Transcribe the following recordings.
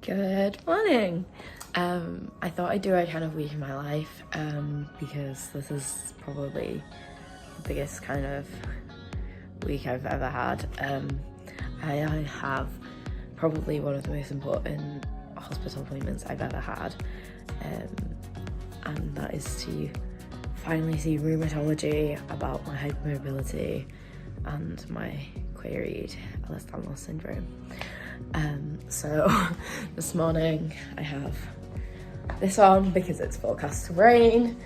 Good morning. I thought I'd do a kind of week in my life because this is probably the biggest kind of week I've ever had. I have probably one of the most important hospital appointments I've ever had, and that is to finally see rheumatology about my hypermobility and my queried Ehlers-Danlos syndrome. So this morning I have this on because it's forecast to rain.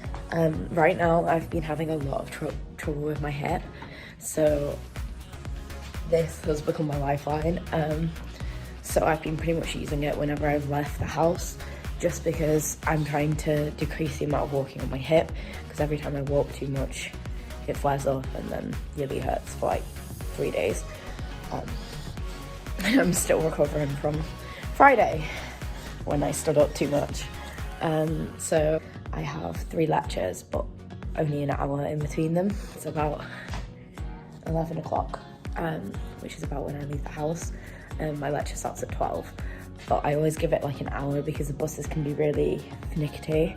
Right now I've been having a lot of trouble with my hip, so this has become my lifeline. So I've been pretty much using it whenever I've left the house, just because I'm trying to decrease the amount of walking on my hip, because every time I walk too much it flares up and then really hurts for like 3 days. I'm still recovering from Friday when I stood up too much. So I have 3 lectures, but only an hour in between them. It's about 11 o'clock, which is about when I leave the house. My lecture starts at 12, but I always give it like an hour because the buses can be really finicky.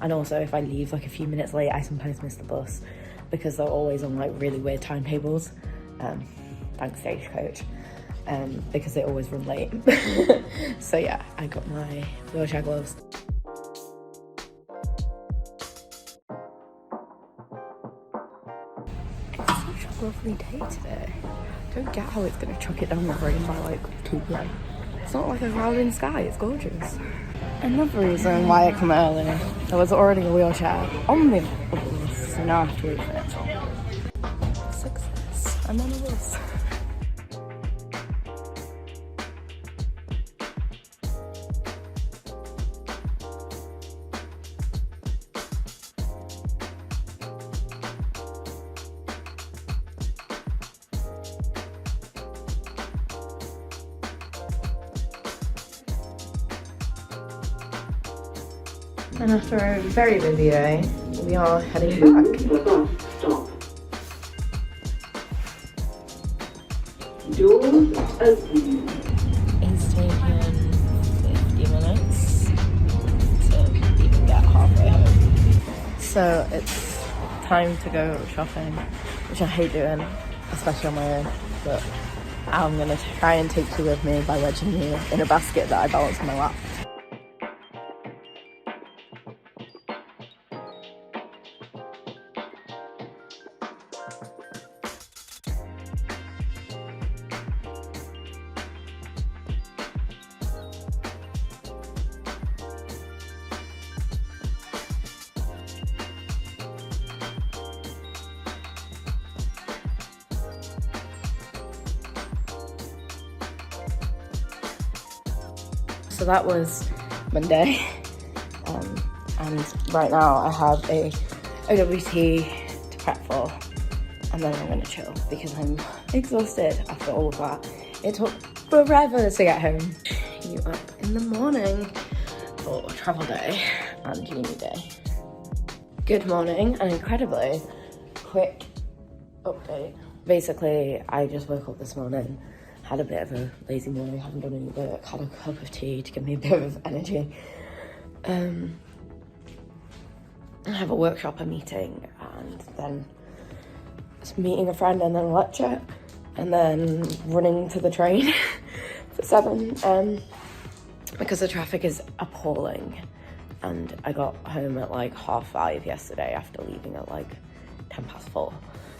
And also if I leave like a few minutes late, I sometimes miss the bus because they're always on like really weird timetables. Thanks Stagecoach. Because they always run late. So yeah, I got my wheelchair gloves. It's such a lovely day today. I don't get how it's going to chuck it down the rain by like 2 p.m. It's not like a clouding sky, it's gorgeous. Another reason why I come early, there was already a wheelchair on the bus, so now I have to wait for it. Success, I'm on a bus. And after a very busy day, we are heading back. Stop. Doors open. It's taken 50 minutes to even get halfway home. So it's time to go shopping, which I hate doing, especially on my own, but I'm gonna try and take you with me by wedging you in a basket that I balance on my lap. So that was Monday, and right now I have a OWT to prep for, and then I'm gonna chill because I'm exhausted after all of that. It took forever to get home. You up in the morning for travel day and uni day. Good morning, and incredibly quick update. Basically, I just woke up this morning, had a bit of a lazy morning, haven't done any work, had a cup of tea to give me a bit of energy. I have a workshop, a meeting, and then meeting a friend, and then a lecture, and then running to the train for 7, because the traffic is appalling. And I got home at like 5:30 yesterday after leaving at like 4:10.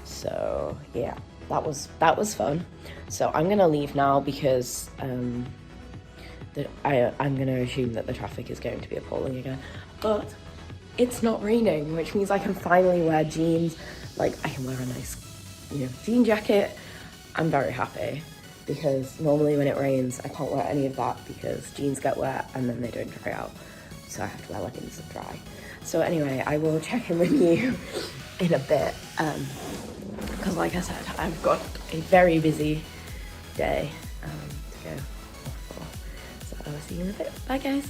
So yeah. That was fun. So I'm gonna leave now because I'm gonna assume that the traffic is going to be appalling again. But it's not raining, which means I can finally wear jeans. Like I can wear a nice, jean jacket. I'm very happy because normally when it rains, I can't wear any of that because jeans get wet and then they don't dry out. So I have to wear leggings to dry. So anyway, I will check in with you in a bit. Because like I said, I've got a very busy day to go for. So I will see you in a bit. Bye guys.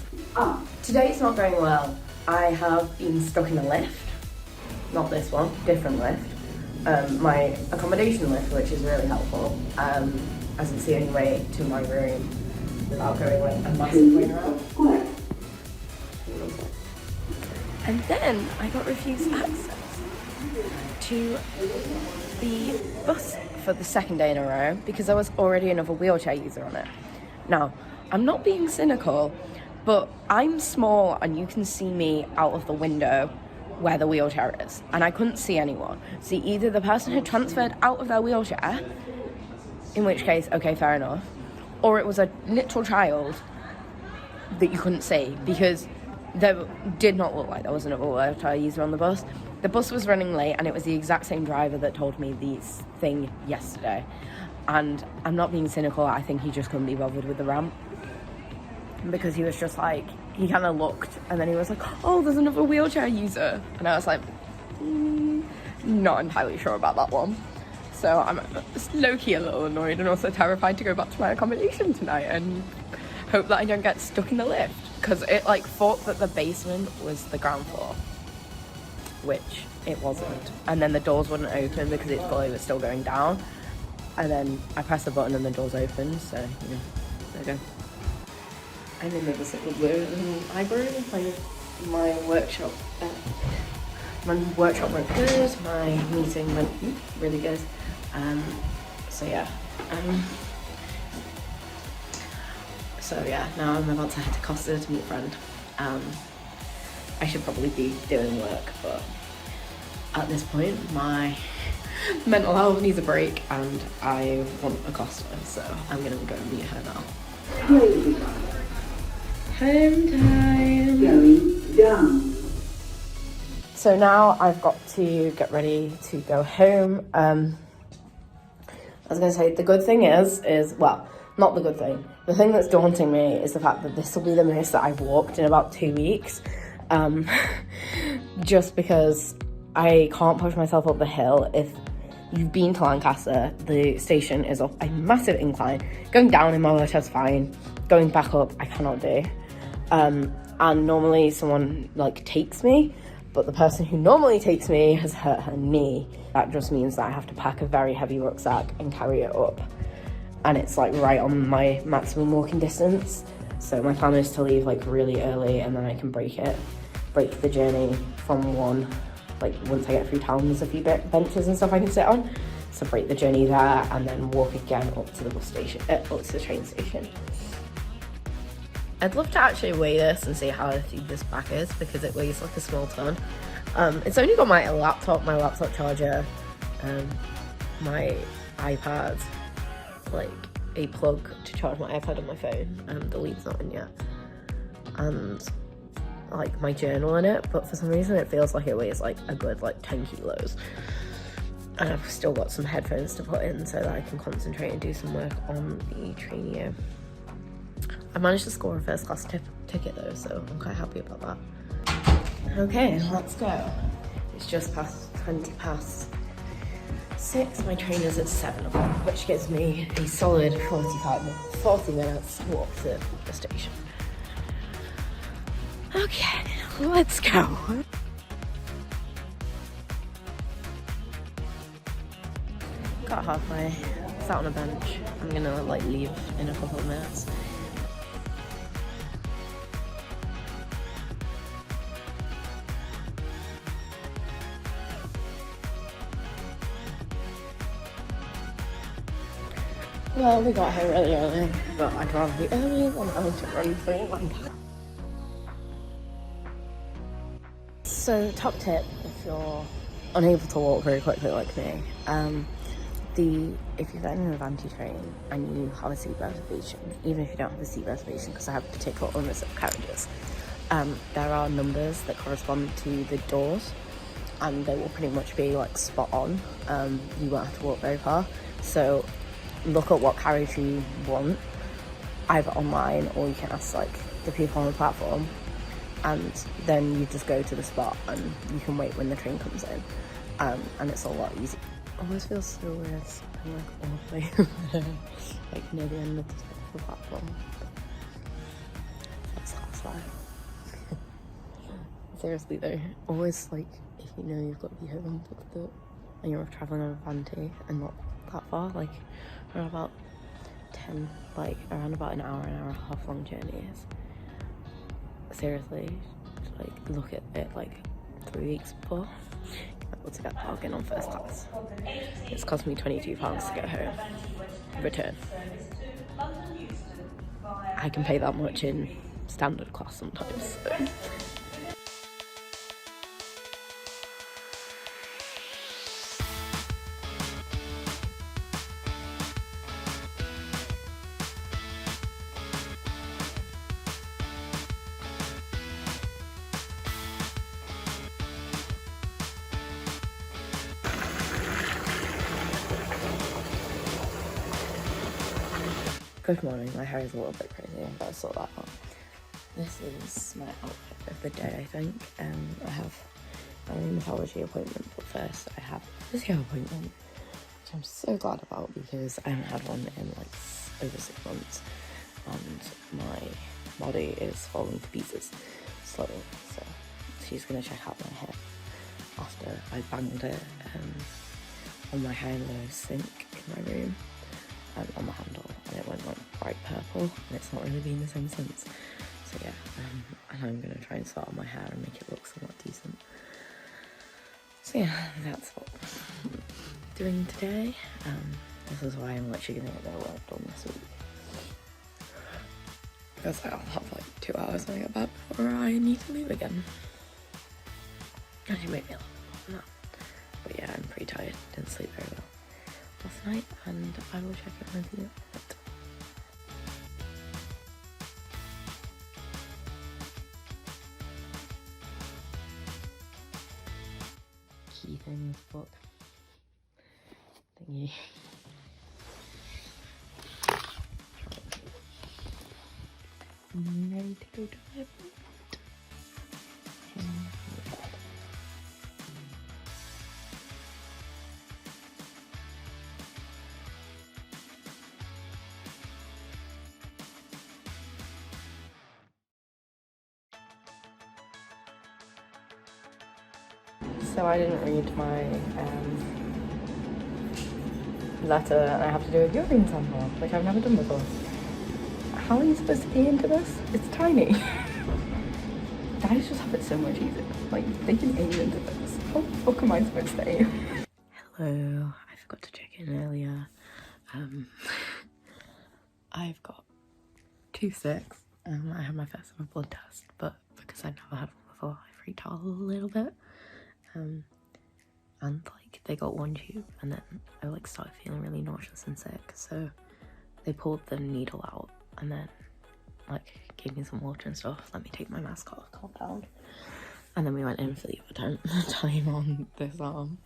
Today's not going well. I have been stuck in a lift. Not this one, different lift. My accommodation lift, which is really helpful, as it's the only way to my room without going like a massive way around. Square. And then I got refused access to the bus for the second day in a row because there was already another wheelchair user on it. Now, I'm not being cynical, but I'm small and you can see me out of the window where the wheelchair is, and I couldn't see anyone. See, either the person had transferred out of their wheelchair, in which case, okay, fair enough, or it was a literal child that you couldn't see because there did not look like there was another wheelchair user on the bus. The bus was running late and it was the exact same driver that told me this thing yesterday. And I'm not being cynical, I think he just couldn't be bothered with the ramp. Because he was just like, he kind of looked and then he was like, oh, there's another wheelchair user. And I was like, not entirely sure about that one. So I'm low-key a little annoyed and also terrified to go back to my accommodation tonight and hope that I don't get stuck in the lift. Because it like thought that the basement was the ground floor, which it wasn't. And then the doors wouldn't open because it thought it was still going down. And then I pressed the button and the doors opened, so, you know, there you go. I'm in the little library, my workshop went good, my meeting went really good, so yeah, now I'm about to head to Costa to meet a friend. I should probably be doing work, but at this point my mental health needs a break and I want a Costa, so I'm gonna go and meet her now. Home time! Going down. So now I've got to get ready to go home. I was going to say, the good thing is, well, not the good thing. The thing that's daunting me is the fact that this will be the most that I've walked in about 2 weeks. Just because I can't push myself up the hill. If you've been to Lancaster, the station is up a massive incline. Going down in my wheelchair's fine. Going back up, I cannot do. And normally someone like takes me, but the person who normally takes me has hurt her knee. That just means that I have to pack a very heavy rucksack and carry it up. And it's like right on my maximum walking distance. So my plan is to leave like really early and then I can break the journey from one, like once I get through town there's a few benches and stuff I can sit on. So break the journey there and then walk again up to the bus station, up to the train station. I'd love to actually weigh this and see how heavy this bag is because it weighs like a small ton. It's only got my laptop charger, my iPad, like a plug to charge my iPad on my phone, the lead's not in yet, and like my journal in it, but for some reason it feels like it weighs like a good like 10 kilos. And I've still got some headphones to put in so that I can concentrate and do some work on the Trainio. I managed to score a first class ticket though, so I'm quite happy about that. Okay, let's go. It's just past 20 past 6. My train is at 7 o'clock, which gives me a solid 40 minutes walk to the station. Okay, let's go. Got halfway, sat on a bench. I'm gonna like leave in a couple of minutes. Well, we got here really early, but I'd rather be early than having to run through Lancaster. So, top tip, if you're unable to walk very quickly like me, if you're in an Avanti train and you have a seat reservation, even if you don't have a seat reservation, because I have particular unreserved carriages, there are numbers that correspond to the doors, and they will pretty much be like spot on. You won't have to walk very far. So look at what carriage you want, either online or you can ask like the people on the platform, and then you just go to the spot and you can wait when the train comes in, and it's a lot easier. It always feels so weird. I'm like all the way over there, like near the end of the platform. That's class life. Seriously though, always like if you know you've got to be home and you're travelling on a Avanti and not that far, like around about and like around about an hour and a half long journeys. Seriously, like look at it like 3 weeks before. I'm able to get bargain on first class. It's cost me £22 to get home. Return. I can pay that much in standard class sometimes. So. Good morning, my hair is a little bit crazy, I've got to sort that out. This is my outfit of the day, I think. I have a rheumatology appointment, but first I have a physio appointment, which I'm so glad about because I haven't had one in like over 6 months, and my body is falling to pieces slowly, so she's going to check out my hair after I banged it on my hair in the sink in my room. On the handle, and it went like bright purple, and it's not really been the same since. So yeah, and I'm gonna try and sort out my hair and make it look somewhat decent. So yeah, that's what I'm doing today. This is why I'm literally gonna get their work done this week, because I'll have like 2 hours when I get back before I need to leave again. Actually, maybe a little more than that. But yeah, I'm pretty tired. Didn't sleep very well last night, and I will check in with you. Key things book thingy. I'm ready to go to my appointment. So I didn't read my letter, and I have to do a urine sample, which I've never done before. How are you supposed to pee into this? It's tiny. Guys just have it so much easier. Like, they can aim into this. How the fuck am I supposed to aim? Hello, I forgot to check in earlier. I've got 2 sticks. I had my first ever blood test, but because I'd never had one before, I freaked out a little bit. And like they got 1 tube, and then I like started feeling really nauseous and sick, so they pulled the needle out and then like gave me some water and stuff, let me take my mask off, calm down, and then we went in for the other time on this arm.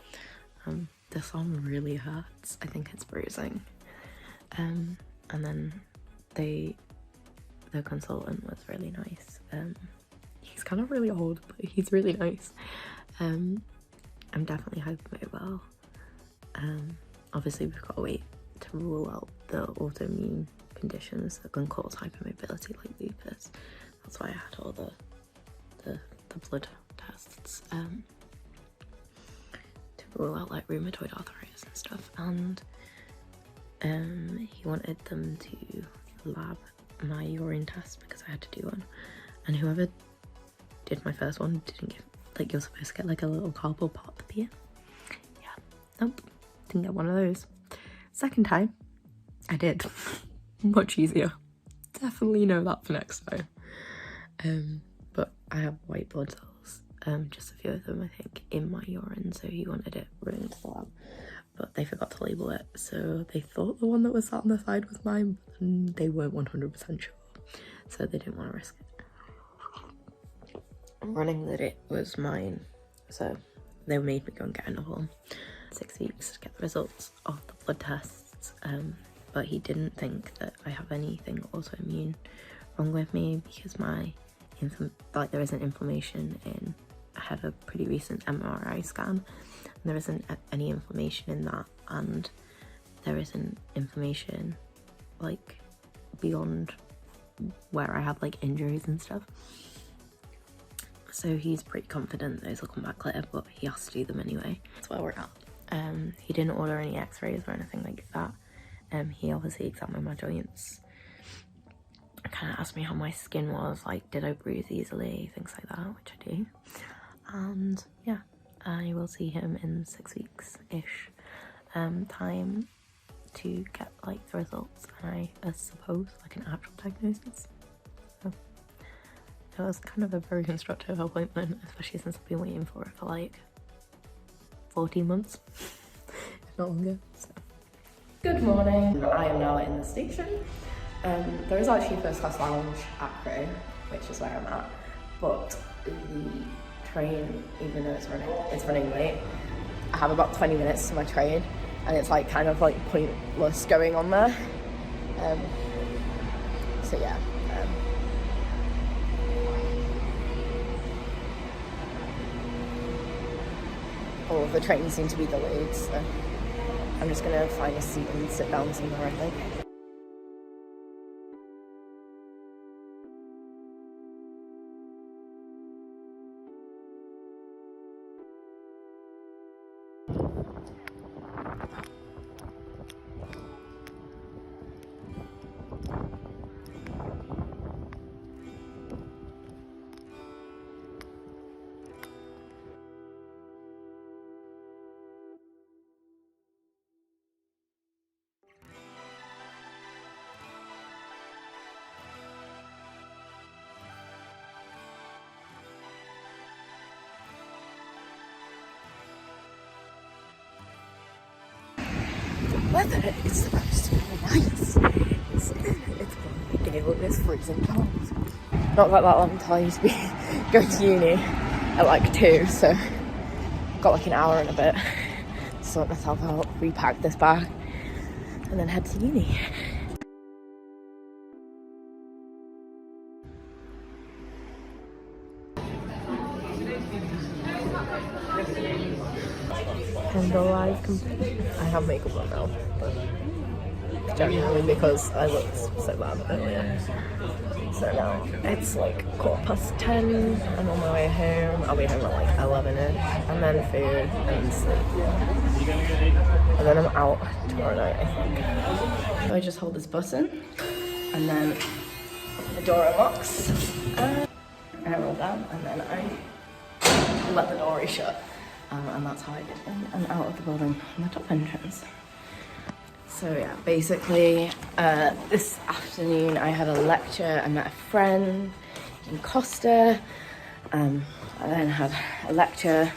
This arm really hurts. I think it's bruising. And then the consultant was really nice. He's kind of really old, but he's really nice. I'm definitely hypermobile. Obviously we've got to wait to rule out the autoimmune conditions that can cause hypermobility, like lupus. That's why I had all the blood tests to rule out like rheumatoid arthritis and stuff. And he wanted them to lab my urine test because I had to do one, and whoever did my first one didn't give, like, you're supposed to get like a little cardboard pot to pee in. Yeah, nope, didn't get one of those. Second time I did. Much easier. Definitely know that for next time. But I have white blood cells, just a few of them I think, in my urine, so he wanted it run into the lab, but they forgot to label it, so they thought the one that was sat on the side was mine, and they weren't 100% sure, so they didn't want to risk it. Running that it was mine, so they made me go and get another one. 6 weeks to get the results of the blood tests, but he didn't think that I have anything autoimmune wrong with me because my there isn't inflammation in. I had a pretty recent MRI scan, and there isn't any inflammation in that, and there isn't inflammation like beyond where I have like injuries and stuff. So he's pretty confident those will come back later, but he has to do them anyway. That's where we're at. He didn't order any x-rays or anything like that. he obviously examined my joints, kind of asked me how my skin was, like did I bruise easily, things like that, which I do. And yeah, I will see him in 6 weeks-ish time to get like the results, and I suppose like an actual diagnosis. So it was kind of a very constructive appointment, especially since I've been waiting for it for like 14 months, if not longer. So. Good morning. I am now in the station. There is actually a first class lounge at Crewe, which is where I'm at, but the train, even though it's running late, I have about 20 minutes to my train, and it's like kind of like pointless going on there. So yeah. All of the trains seem to be delayed, so I'm just gonna find a seat and sit down somewhere, I think. Weather is supposed to be nice. It's probably gale, it's freezing cold. Not like that long until I used to be going to uni at like 2, so got like an hour and a bit to sort myself out, repack this bag, and then head to uni. Candle light complete. I have makeup on now, but generally because I looked so bad earlier. So now it's like 10:15. I'm on my way home. I'll be home at like 11ish, and then food and sleep. And then I'm out tomorrow night, I think. So I just hold this button, and then the door unlocks, and I roll down, and then I let the door shut. And that's how I get in and out of the building on the top entrance. So yeah, basically this afternoon I had a lecture. I met a friend in Costa. I then had a lecture.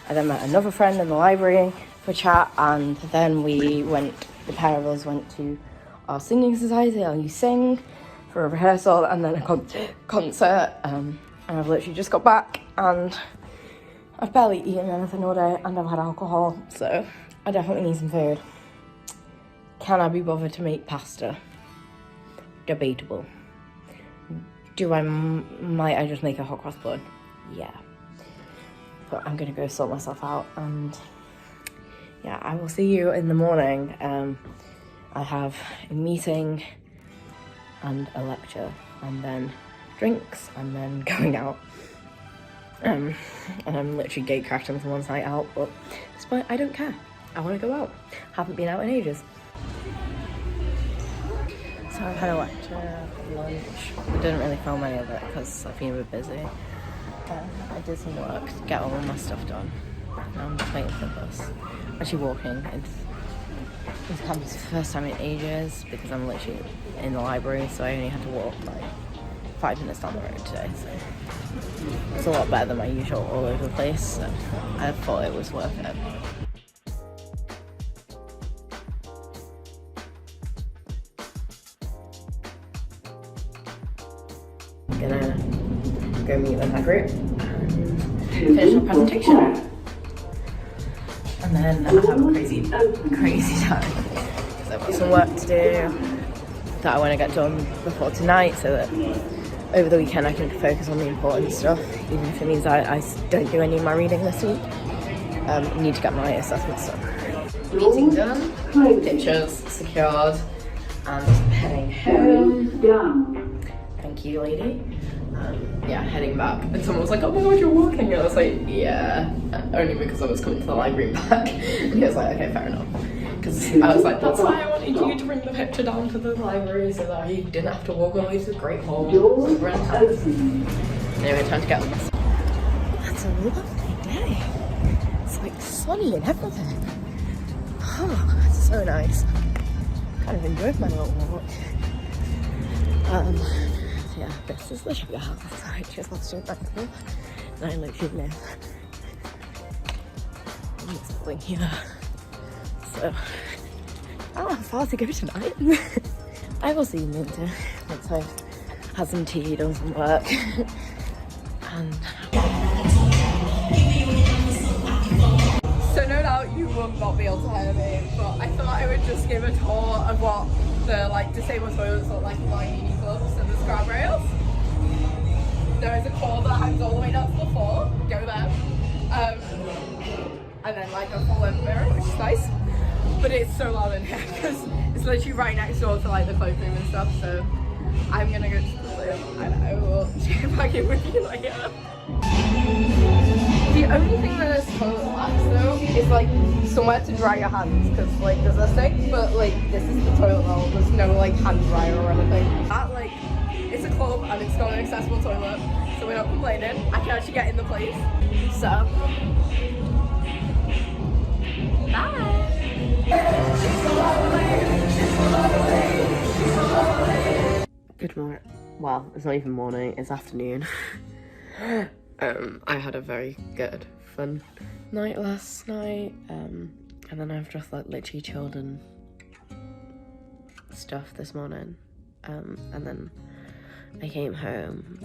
I then met another friend in the library for a chat, and then the pair of us went to our singing society, LU Sing, for a rehearsal and then a concert. And I've literally just got back, and I've barely eaten anything all day, and I've had alcohol, so I definitely need some food. Can I be bothered to make pasta? Debatable. Might I just make a hot cross bun? Yeah. But I'm gonna go sort myself out, and yeah, I will see you in the morning. I have a meeting and a lecture, and then drinks, and then going out. And I'm literally gatecrashing someone's night out, but at this point I don't care. I want to go out. Haven't been out in ages. So I've had a lecture, lunch. I didn't really film any of it because I've been a bit busy. I did some work to get all of my stuff done. Now I'm just waiting for the bus. I'm actually walking. It's campus for the first time in ages because I'm literally in the library, so I only had to walk like 5 minutes down the road today. So it's a lot better than my usual all over the place, so I thought it was worth it. I'm gonna go meet with my group and finish my presentation, and then I'll have a crazy time because I've got some work to do that I want to get done before tonight, so that over the weekend I can focus on the important stuff, even if it means I don't do any of my reading this week. I need to get my assessments done. Meeting done, pictures secured, and heading home. Thank you, lady. Yeah, heading back. And someone was like, oh my god, you're walking. And I was like, yeah, only because I was coming to the library and back. And he was like, okay, fair enough. because I was like, that's why I wanted you to bring the picture down to the library so that he didn't have to walk all the way to the Great Hall. Anyway, time to get on this. That's a lovely day. It's like sunny and everything. Oh, it's so nice. Kind of enjoyed my little walk. Yeah, this is the sugar house. I just lost it back and I literally live in this building here. So, I don't have far to go tonight. I will see you later once I've had some tea, done some work. And so no doubt you will not be able to hear me, but I thought I would just give a tour of what the disabled toilets look like in my uni clubs and the scrub rails. There is a cord that hangs all the way down to the floor, go there. And then a full length mirror, which is nice. But it's so loud in here because it's literally right next door to the cloakroom and stuff, so I'm gonna go to the loo and I will check back in with you later. The only thing that this toilet lacks though is somewhere to dry your hands, because there's a sink, but this is the toilet roll, there's no hand dryer or anything. That it's a club and it's got an accessible toilet, so we're not complaining. I can actually get in the place. So bye. Good morning. Well, it's not even morning, it's afternoon. I had a very good, fun night last night, and then I've just literally chilled and stuff this morning, and then I came home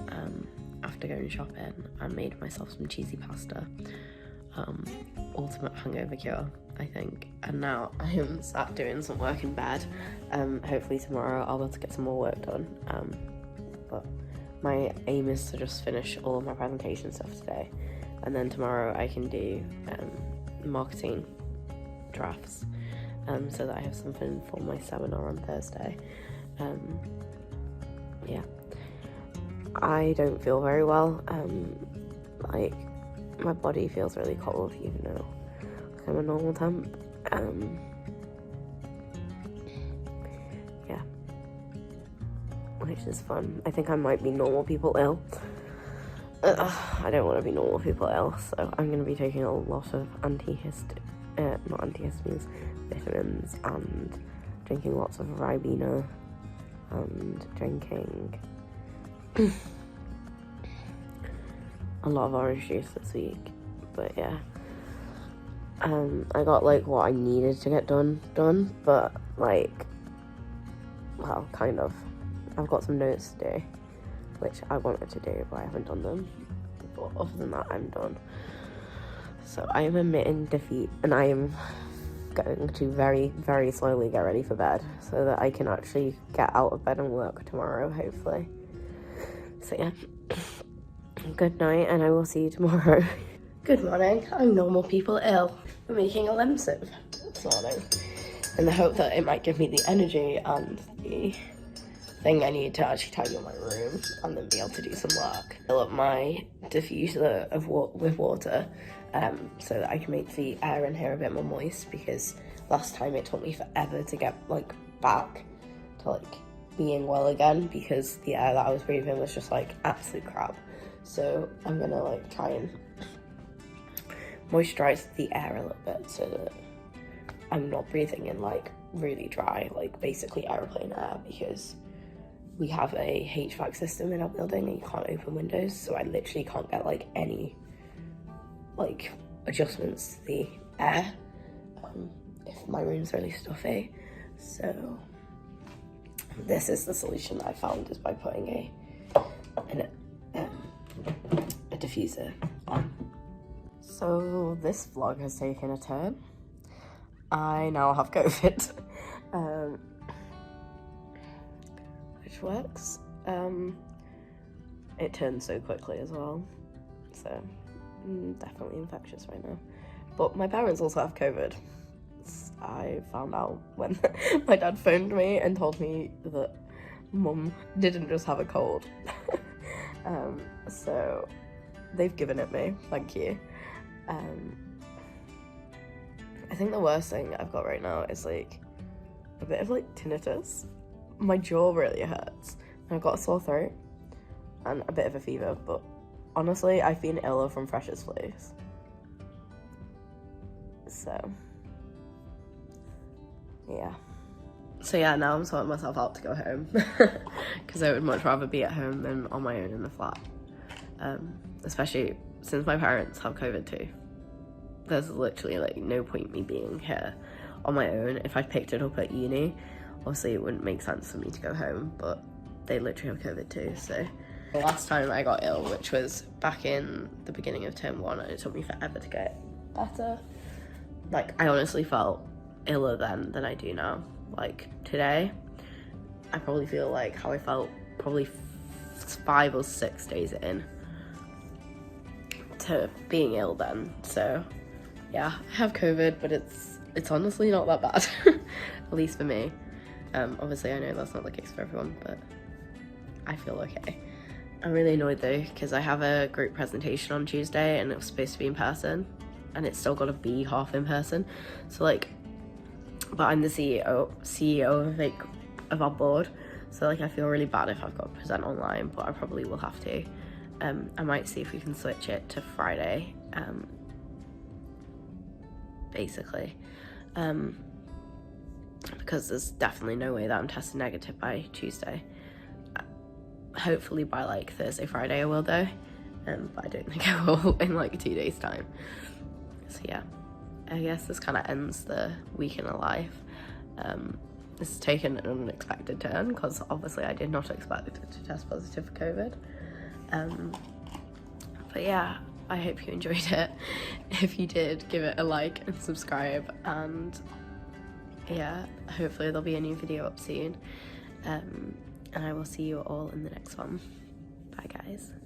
after going shopping and made myself some cheesy pasta. Ultimate hangover cure, I think. And now I am sat doing some work in bed. Hopefully tomorrow I'll be able to get some more work done. But my aim is to just finish all of my presentation stuff today, and then tomorrow I can do marketing drafts, so that I have something for my seminar on Thursday. Yeah, I don't feel very well. My body feels really cold, even though I'm a normal temp. Yeah, which is fun. I think I might be normal people ill. I don't want to be normal people ill, so I'm going to be taking a lot of vitamins, and drinking lots of Ribena, and drinking a lot of orange juice this week. But yeah, I got what I needed to get done, but well, kind of. I've got some notes to do, which I wanted to do, but I haven't done them. But other than that, I'm done. So I am admitting defeat, and I am going to very, very slowly get ready for bed so that I can actually get out of bed and work tomorrow, hopefully. So yeah, good night, and I will see you tomorrow. Good morning. I'm normal people ill. I'm making a lemon sip this morning in the hope that it might give me the energy and the thing I need to actually tidy up my room and then be able to do some work. Fill up my diffuser with water so that I can make the air in here a bit more moist, because last time it took me forever to get back to being well again, because the air that I was breathing was just absolute crap. So I'm gonna try and moisturize the air a little bit so that I'm not breathing in really dry, basically airplane air, because we have a HVAC system in our building and you can't open windows, so I literally can't get any adjustments to the air if my room's really stuffy. So this is the solution that I found, is by putting a diffuser on. So this vlog has taken a turn. I now have COVID, which works. It turns so quickly as well, so definitely infectious right now. But my parents also have COVID. I found out when my dad phoned me and told me that Mum didn't just have a cold. So they've given it me, thank you. I think the worst thing I've got right now is like a bit of like tinnitus. My jaw really hurts. And I've got a sore throat and a bit of a fever, but honestly, I've been iller from freshers' flus. So, yeah. So yeah, now I'm sorting myself out to go home because I would much rather be at home than on my own in the flat. Especially since my parents have COVID too. There's literally like no point me being here on my own. If I picked it up at uni, obviously it wouldn't make sense for me to go home, but they literally have COVID too. So the last time I got ill, which was back in the beginning of term 1, and it took me forever to get better. Like, I honestly felt iller then than I do now. Like, today, I probably feel like how I felt probably 5 or 6 days in to being ill then. So yeah, I have COVID, but it's honestly not that bad, at least for me. Obviously I know that's not the case for everyone, but I feel okay. I'm really annoyed though, because I have a group presentation on Tuesday and it was supposed to be in person, and it's still got to be half in person. So like, but I'm the CEO of our board, so like I feel really bad if I've got to present online, but I probably will have to. I might see if we can switch it to Friday, basically, because there's definitely no way that I'm tested negative by Tuesday. Hopefully by like Thursday, Friday I will though, but I don't think I will in like 2 days time. So yeah, I guess this kind of ends the week in a life. This has taken an unexpected turn because obviously I did not expect to test positive for COVID. But yeah, I hope you enjoyed it. If you did, give it a like and subscribe, and yeah, hopefully there'll be a new video up soon. And I will see you all in the next one. Bye guys.